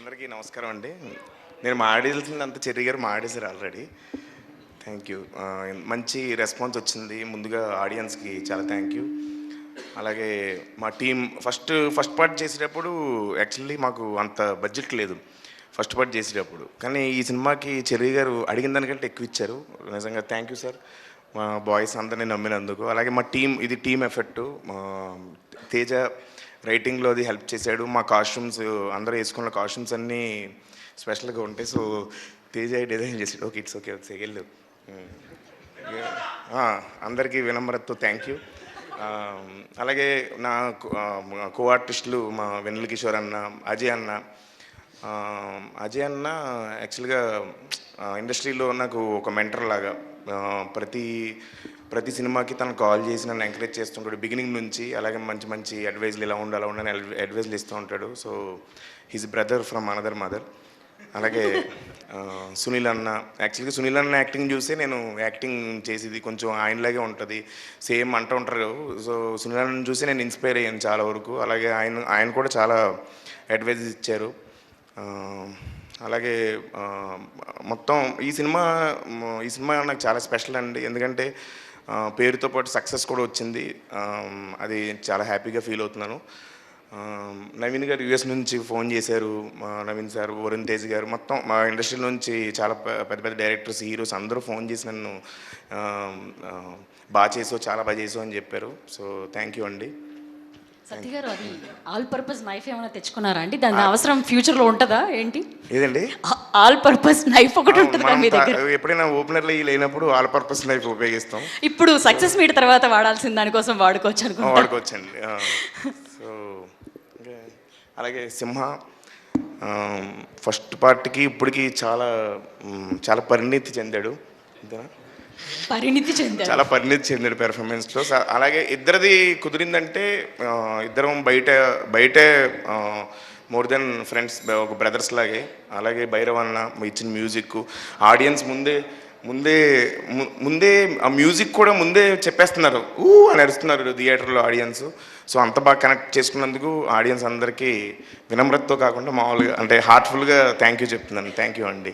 అందరికీ నమస్కారం అండి. నేను మాడేయాల్సిందంతా చెర్రీ గారు మాడేశారు ఆల్రెడీ. Thank you. మంచి రెస్పాన్స్ వచ్చింది. ముందుగా ఆడియన్స్కి చాలా థ్యాంక్ యూ. అలాగే మా టీం ఫస్ట్ పార్ట్ చేసేటప్పుడు యాక్చువల్లీ మాకు అంత బడ్జెట్ లేదు ఫస్ట్ పార్ట్ చేసేటప్పుడు. కానీ ఈ సినిమాకి చెర్రీ గారు అడిగిన దానికంటే ఎక్కువ ఇచ్చారు. నిజంగా థ్యాంక్ యూ సార్, మా బాయ్స్ అందరినీ నమ్మినందుకు. అలాగే మా టీం, ఇది టీం ఎఫెక్టు. తేజ రైటింగ్లో అది హెల్ప్ చేశాడు. మా కాస్ట్యూమ్స్, అందరూ వేసుకున్న కాస్ట్యూమ్స్ అన్నీ స్పెషల్గా ఉంటాయి. సో తేజ డిజైన్ చేసాడు. ఓకే, ఇట్స్ ఓకే, సెగెళ్ళు. అందరికీ వినమ్రతతో థ్యాంక్ యూ. అలాగే నా కో ఆర్టిస్టులు మా వెన్నెల కిషోర్ అన్న, అజయ్ అన్న. అజయ్ అన్న యాక్చువల్గా ఇండస్ట్రీలో నాకు ఒక మెంటర్ లాగా. ప్రతి సినిమాకి తను కాల్ చేసి నన్ను ఎంకరేజ్ చేస్తుంటాడు బిగినింగ్ నుంచి. అలాగే మంచి మంచి అడ్వైజ్లు ఇలా ఉండాలి ఉండని అడ్వైజ్లు ఇస్తూ ఉంటాడు. So he's brother from another mother. అలాగే సునీల్ అన్న, యాక్చువల్గా సునీల్ అన్న యాక్టింగ్ చూస్తే నేను యాక్టింగ్ చేసేది కొంచెం ఆయనలాగే ఉంటుంది, సేమ్ అంటూ ఉంటారు. సో సునీల్ అన్నని చూసి నేను ఇన్స్పైర్ అయ్యాను చాలా వరకు. అలాగే ఆయన కూడా చాలా అడ్వైజ్ ఇచ్చారు. అలాగే మొత్తం ఈ సినిమా నాకు చాలా స్పెషల్ అండి. ఎందుకంటే పేరుతో పాటు సక్సెస్ కూడా వచ్చింది. అది చాలా హ్యాపీగా ఫీల్ అవుతున్నాను. నవీన్ గారు యూఎస్ నుంచి ఫోన్ చేశారు. నవీన్ సార్, వరుణ్ తేజ్ గారు, మొత్తం మా ఇండస్ట్రీ నుంచి చాలా పెద్ద పెద్ద డైరెక్టర్స్, హీరోస్ అందరూ ఫోన్ చేసి నన్ను చాలా బాగా చేసావు అని చెప్పారు. సో థ్యాంక్ యూ అండి. సత్య గారు, అది ఆల్ పర్పస్ నైఫ్ ఏమైనా తెచ్చుకున్నారా అండి? దాని అవసరం ఫ్యూచర్లో ఉంటుందా ఏంటి? ఏదండి? ఆల్ పర్పస్ నైఫ్ ఒకటి ఉంటుందా మీ దగ్గర? ఎప్పుడైనా ఓపెనర్లు లేనప్పుడు ఆల్ పర్పస్ నైఫ్ ఉపయోగిస్తాం. ఇప్పుడు సక్సెస్ మీట్ తర్వాత వాడాల్సిన దానికోసం వాడుకోవచ్చండి. సో అలాగే సింహ ఫస్ట్ పార్ట్కి ఇప్పటికి చాలా పరిణితి చెందాడు. చాలా పరిణితి చెందాడు పెర్ఫార్మెన్స్లో. అలాగే ఇద్దరిది కుదిరిందంటే ఇద్దరం బయటే మోర్ దెన్ ఫ్రెండ్స్, ఒక బ్రదర్స్ లాగే. అలాగే భైరవ్ అన్న ఇచ్చిన మ్యూజిక్, ఆడియన్స్ ముందే ఆ మ్యూజిక్ కూడా ముందే చెప్పేస్తున్నారు, అని అరుస్తున్నారు థియేటర్లో ఆడియన్స్. సో అంత బాగా కనెక్ట్ చేసుకున్నందుకు ఆడియన్స్ అందరికీ వినమ్రతతో కాకుండా మామూలుగా అంటే హార్ట్ఫుల్గా థ్యాంక్ యూ చెప్తున్నాను. థ్యాంక్ యూ అండి.